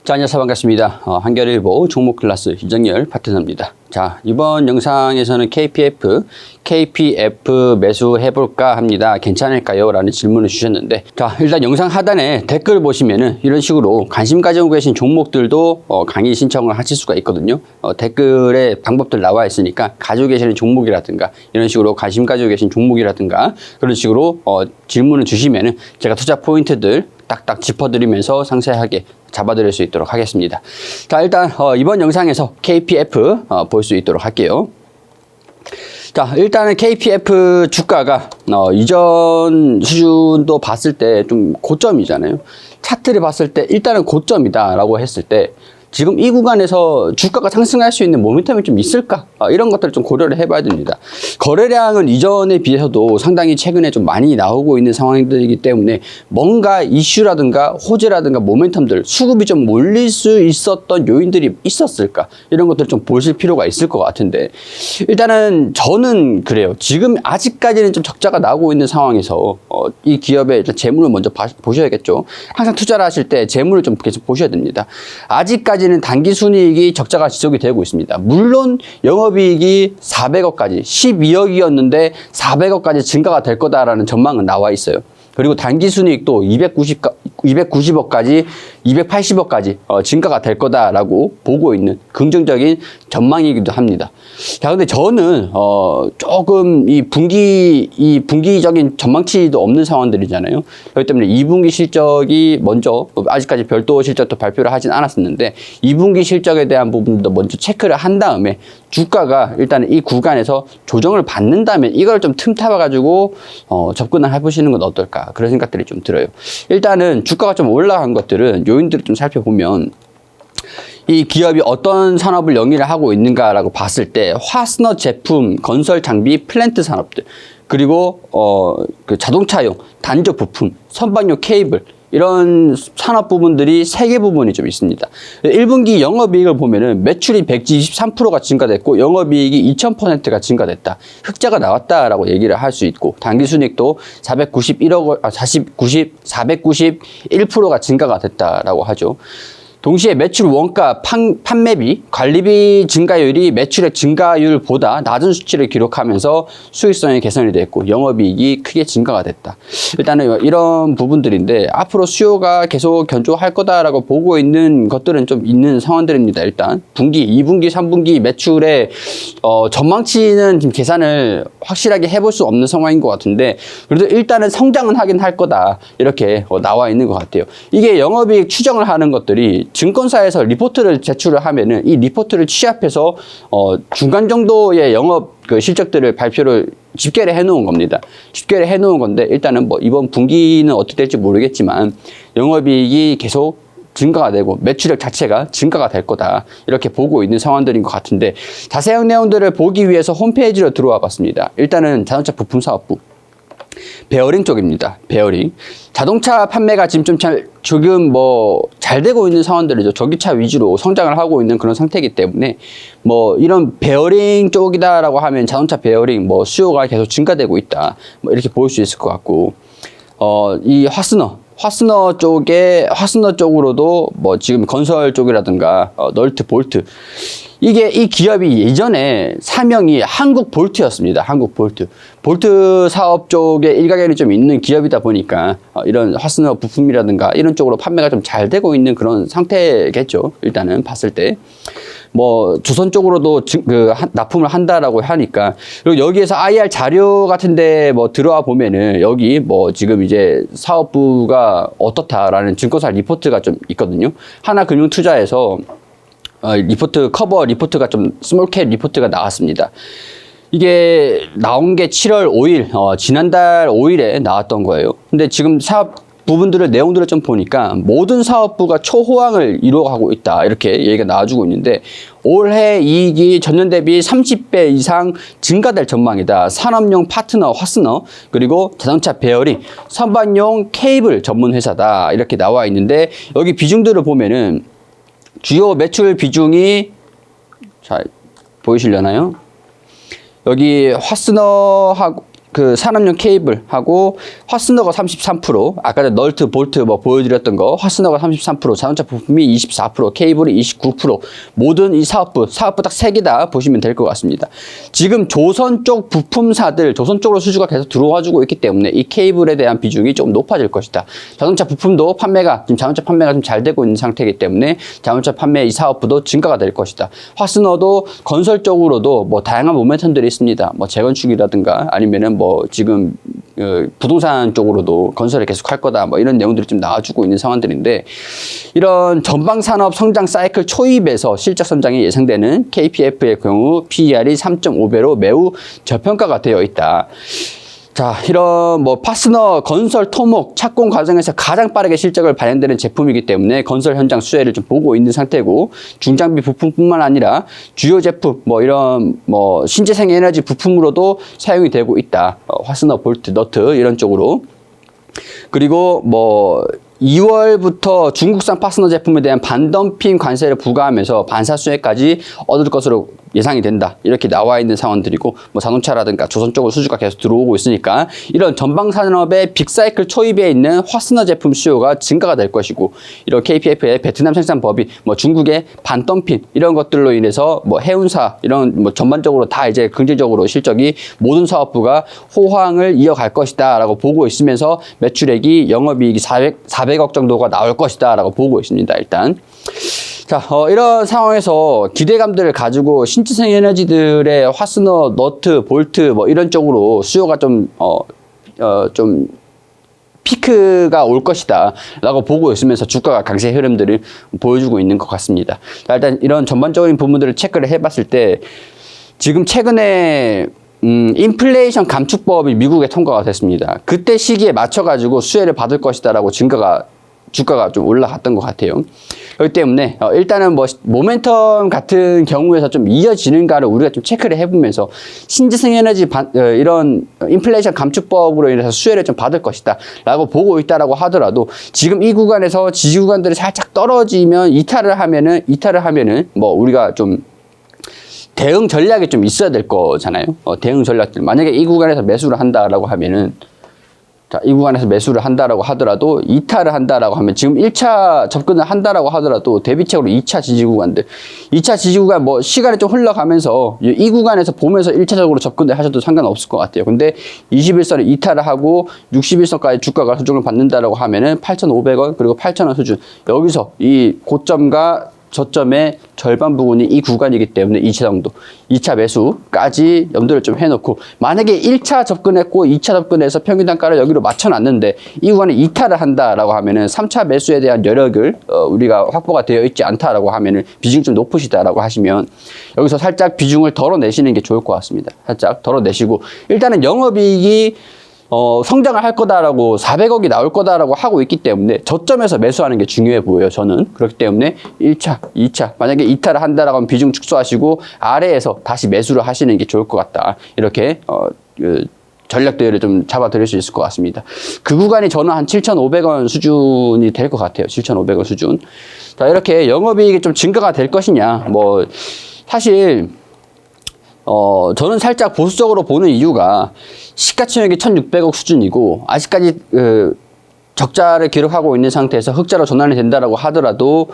자, 안녕하세요. 반갑습니다. 한겨레일보 종목 클래스 이정열 파트너입니다. 자, 이번 영상에서는 KPF 매수해볼까 합니다. 괜찮을까요? 라는 질문을 주셨는데, 자, 일단 영상 하단에 댓글 보시면은 이런 식으로 관심 가지고 계신 종목들도 강의 신청을 하실 수가 있거든요. 댓글에 방법들 나와 있으니까 가지고 계시는 종목이라든가 이런 식으로 관심 가지고 계신 종목이라든가 그런 식으로 질문을 주시면은 제가 투자 포인트들 딱딱 짚어드리면서 상세하게 잡아드릴 수 있도록 하겠습니다. 자, 일단 이번 영상에서 KPF 볼 수 있도록 할게요. 자, 일단은 KPF 주가가 이전 수준도 봤을 때 좀 고점이잖아요. 차트를 봤을 때 일단은 고점이다 라고 했을 때 지금 이 구간에서 주가가 상승할 수 있는 모멘텀이 좀 있을까? 이런 것들을 좀 고려를 해봐야 됩니다. 거래량은 이전에 비해서도 상당히 최근에 좀 많이 나오고 있는 상황들이기 때문에 뭔가 이슈라든가 호재라든가 모멘텀들, 수급이 좀 몰릴 수 있었던 요인들이 있었을까? 이런 것들을 좀 보실 필요가 있을 것 같은데, 일단은 저는 그래요. 지금 아직까지는 좀 적자가 나오고 있는 상황에서 이 기업의 일단 재물을 먼저 보셔야겠죠. 항상 투자를 하실 때 재물을 좀 계속 보셔야 됩니다. 아직까지는 단기 순이익이 적자가 지속이 되고 있습니다. 물론 영업이익이 400억까지 12억이었는데 400억까지 증가가 될 거다라는 전망은 나와 있어요. 그리고 단기 순이익도 290억까지 280억까지 증가가 될 거다라고 보고 있는 긍정적인 전망이기도 합니다. 자, 근데 저는 조금 이 분기적인 전망치도 없는 상황들이잖아요. 그렇기 때문에 2분기 실적이 먼저 아직까지 별도 실적도 발표를 하진 않았었는데 2분기 실적에 대한 부분도 먼저 체크를 한 다음에 주가가 일단 이 구간에서 조정을 받는다면 이걸 좀 틈타봐 가지고 접근을 해보시는 건 어떨까, 그런 생각들이 좀 들어요. 일단은 주가가 좀 올라간 것들은 요인들을 좀 살펴보면 이 기업이 어떤 산업을 영위를 하고 있는가라고 봤을 때 화스너 제품, 건설 장비, 플랜트 산업들, 그리고 그 자동차용 단조 부품, 선반용 케이블, 이런 산업 부분들이 3개 부분이 좀 있습니다. 1분기 영업이익을 보면은 매출이 123%가 증가됐고 영업이익이 2000%가 증가됐다. 흑자가 나왔다라고 얘기를 할 수 있고, 당기순이익도 491%가 증가가 됐다라고 하죠. 동시에 매출 원가, 판매비, 관리비 증가율이 매출의 증가율보다 낮은 수치를 기록하면서 수익성이 개선이 됐고 영업이익이 크게 증가가 됐다. 일단은 이런 부분들인데 앞으로 수요가 계속 견조할 거다라고 보고 있는 것들은 좀 있는 상황들입니다. 일단 분기, 2분기, 3분기 매출의 전망치는 지금 계산을 확실하게 해볼 수 없는 상황인 것 같은데, 그래도 일단은 성장은 하긴 할 거다, 이렇게 나와 있는 것 같아요. 이게 영업이익 추정을 하는 것들이 증권사에서 리포트를 제출을 하면은 이 리포트를 취합해서 중간 정도의 영업 그 실적들을 발표를 집계를 해 놓은 겁니다. 집계를 해 놓은 건데 일단은 뭐 이번 분기는 어떻게 될지 모르겠지만 영업이익이 계속 증가가 되고 매출액 자체가 증가가 될 거다, 이렇게 보고 있는 상황들인 것 같은데, 자세한 내용들을 보기 위해서 홈페이지로 들어와 봤습니다. 일단은 자동차 부품 사업부 베어링 쪽입니다. 베어링. 자동차 판매가 지금 잘 되고 있는 상황들이죠. 전기차 위주로 성장을 하고 있는 그런 상태이기 때문에 뭐 이런 베어링 쪽이다라고 하면 자동차 베어링 뭐 수요가 계속 증가되고 있다, 뭐 이렇게 볼 수 있을 것 같고, 이 화스너 쪽으로도 뭐 지금 건설 쪽이라든가 널트, 볼트, 이 기업이 예전에 사명이 한국 볼트였습니다. 한국 볼트. 볼트 사업 쪽에 일가견이 좀 있는 기업이다 보니까 이런 화스너 부품이라든가 이런 쪽으로 판매가 좀 잘 되고 있는 그런 상태겠죠. 일단은 봤을 때. 뭐 조선 쪽으로도 납품을 한다라고 하니까, 그리고 여기에서 IR 자료 같은데 뭐 들어와 보면은 여기 뭐 지금 이제 사업부가 어떻다라는 증권사 리포트가 좀 있거든요. 하나금융투자에서 커버 리포트가 좀 스몰캡 리포트가 나왔습니다. 이게 나온 게 7월 5일, 지난달 5일에 나왔던 거예요. 근데 지금 사업 부분들을, 내용들을 좀 보니까 모든 사업부가 초호황을 이루어가고 있다, 이렇게 얘기가 나와주고 있는데, 올해 이익이 전년 대비 30배 이상 증가될 전망이다. 산업용 파트너 화스너, 그리고 자동차 베어링, 선반용 케이블 전문 회사다, 이렇게 나와 있는데, 여기 비중들을 보면은 주요 매출 비중이, 잘 보이시려나요? 여기 화스너하고 그 산업용 케이블하고 화스너가 33%, 아까 전에 널트, 볼트 뭐 보여드렸던 거 화스너가 33%, 자동차 부품이 24%, 케이블이 29%, 모든 이 사업부 딱 3개 다 보시면 될 것 같습니다. 지금 조선 쪽 부품사들, 조선 쪽으로 수주가 계속 들어와주고 있기 때문에 이 케이블에 대한 비중이 좀 높아질 것이다. 자동차 부품도 지금 자동차 판매가 좀 잘 되고 있는 상태이기 때문에 자동차 판매 이 사업부도 증가가 될 것이다. 화스너도 건설 쪽으로도 뭐 다양한 모멘텀들이 있습니다. 뭐 재건축이라든가 아니면은 뭐 지금 부동산 쪽으로도 건설을 계속 할 거다. 뭐 이런 내용들이 좀 나와주고 있는 상황들인데, 이런 전방 산업 성장 사이클 초입에서 실적 성장이 예상되는 KPF의 경우 PER이 3.5배로 매우 저평가가 되어 있다. 자, 이런 뭐 파스너 건설 토목 착공 과정에서 가장 빠르게 실적을 발현되는 제품이기 때문에 건설 현장 수혜를 좀 보고 있는 상태고, 중장비 부품뿐만 아니라 주요 제품 뭐 이런 뭐 신재생 에너지 부품으로도 사용이 되고 있다. 파스너, 볼트, 너트 이런 쪽으로. 그리고 뭐 2월부터 중국산 파스너 제품에 대한 반덤핑 관세를 부과하면서 반사수혜까지 얻을 것으로 예상이 된다. 이렇게 나와 있는 상황들이고, 뭐 자동차라든가 조선 쪽으로 수주가 계속 들어오고 있으니까 이런 전방 산업의 빅사이클 초입에 있는 화스너 제품 수요가 증가가 될 것이고, 이런 KPF의 베트남 생산 법이 뭐 중국의 반덤핑 이런 것들로 인해서 뭐 해운사 이런 뭐 전반적으로 다 이제 긍정적으로 실적이 모든 사업부가 호황을 이어갈 것이다라고 보고 있으면서 매출액이 영업이익이 400억 정도가 나올 것이다라고 보고 있습니다. 일단. 자, 이런 상황에서 기대감들을 가지고 신재생 에너지들의 화스너, 너트, 볼트 뭐 이런 쪽으로 수요가 좀 피크가 올 것이다 라고 보고 있으면서 주가가 강세 흐름들을 보여주고 있는 것 같습니다. 자, 일단 이런 전반적인 부분들을 체크를 해봤을 때, 지금 최근에 인플레이션 감축법이 미국에 통과가 됐습니다. 그때 시기에 맞춰가지고 수혜를 받을 것이다라고 주가가 좀 올라갔던 것 같아요. 그렇기 때문에 일단은 뭐 모멘텀 같은 경우에서 좀 이어지는가를 우리가 좀 체크를 해보면서 신재생 에너지 이런 인플레이션 감축법으로 인해서 수혜를 좀 받을 것이다 라고 보고 있다라고 하더라도, 지금 이 구간에서 지지 구간들이 살짝 떨어지면 이탈을 하면은 뭐 우리가 좀 대응 전략이 좀 있어야 될 거잖아요. 대응 전략들. 만약에 이 구간에서 매수를 한다라고 하면은, 자, 이 구간에서 매수를 한다라고 하더라도, 이탈을 한다라고 하면, 지금 1차 접근을 한다라고 하더라도 대비책으로 2차 지지 구간들, 2차 지지 구간 뭐 시간이 좀 흘러가면서 이 구간에서 보면서 1차적으로 접근을 하셔도 상관없을 것 같아요. 근데 21선을 이탈을 하고 61선까지 주가가 수준을 받는다라고 하면은 8,500원 그리고 8,000원 수준, 여기서 이 고점과 저점의 절반 부분이 이 구간이기 때문에 2차 정도, 2차 매수까지 염두를 좀 해놓고, 만약에 1차 접근했고 2차 접근해서 평균 단가를 여기로 맞춰놨는데 이 구간에 이탈을 한다라고 하면은 3차 매수에 대한 여력을 우리가 확보가 되어 있지 않다라고 하면은 비중이 좀 높으시다라고 하시면 여기서 살짝 비중을 덜어내시는 게 좋을 것 같습니다. 살짝 덜어내시고, 일단은 영업이익이 성장을 할 거다라고 400억이 나올 거다라고 하고 있기 때문에 저점에서 매수하는 게 중요해 보여요. 저는 그렇기 때문에 1차, 2차 만약에 이탈을 한다라고 하면 비중 축소하시고 아래에서 다시 매수를 하시는 게 좋을 것 같다. 이렇게 전략들을 좀 잡아 드릴 수 있을 것 같습니다. 그 구간이 저는 한 7,500원 수준이 될 것 같아요. 7,500원 수준. 자, 이렇게 영업이익이 좀 증가가 될 것이냐, 뭐 사실 저는 살짝 보수적으로 보는 이유가, 시가총액이 1,600억 수준이고 아직까지 적자를 기록하고 있는 상태에서 흑자로 전환이 된다라고 하더라도,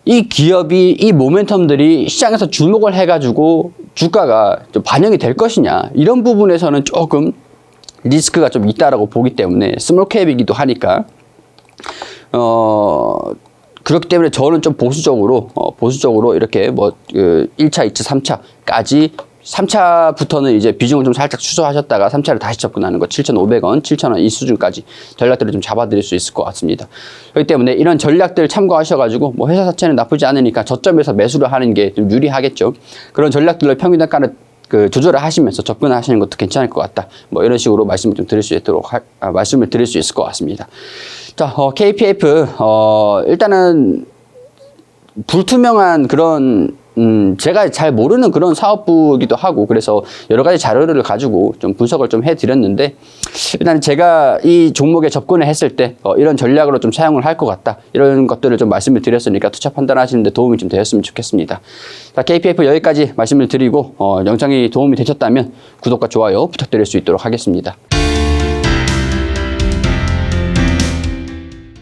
이 기업이 이 모멘텀들이 시장에서 주목을 해가지고 주가가 좀 반영이 될 것이냐, 이런 부분에서는 조금 리스크가 좀 있다라고 보기 때문에, 스몰캡이기도 하니까 그렇기 때문에 저는 좀 보수적으로 이렇게 뭐 1차, 2차, 3차까지, 3차부터는 이제 비중을 좀 살짝 축소하셨다가 3차를 다시 접근하는 거, 7,500원, 7,000원 이 수준까지 전략들을 좀 잡아드릴 수 있을 것 같습니다. 그렇기 때문에 이런 전략들 참고하셔가지고, 뭐 회사 자체는 나쁘지 않으니까 저점에서 매수를 하는 게 좀 유리하겠죠. 그런 전략들로 평균 단가를 조절을 하시면서 접근하시는 것도 괜찮을 것 같다. 뭐 이런 식으로 말씀을 좀 드릴 수 있을 것 같습니다. 자, KPF 일단은 불투명한 그런 제가 잘 모르는 그런 사업부이기도 하고 그래서 여러 가지 자료를 가지고 좀 분석을 좀 해드렸는데 일단 제가 이 종목에 접근을 했을 때 이런 전략으로 좀 사용을 할 것 같다 이런 것들을 좀 말씀을 드렸으니까 투자 판단하시는데 도움이 좀 되었으면 좋겠습니다. 자, KPF 여기까지 말씀을 드리고 영상이 도움이 되셨다면 구독과 좋아요 부탁드릴 수 있도록 하겠습니다.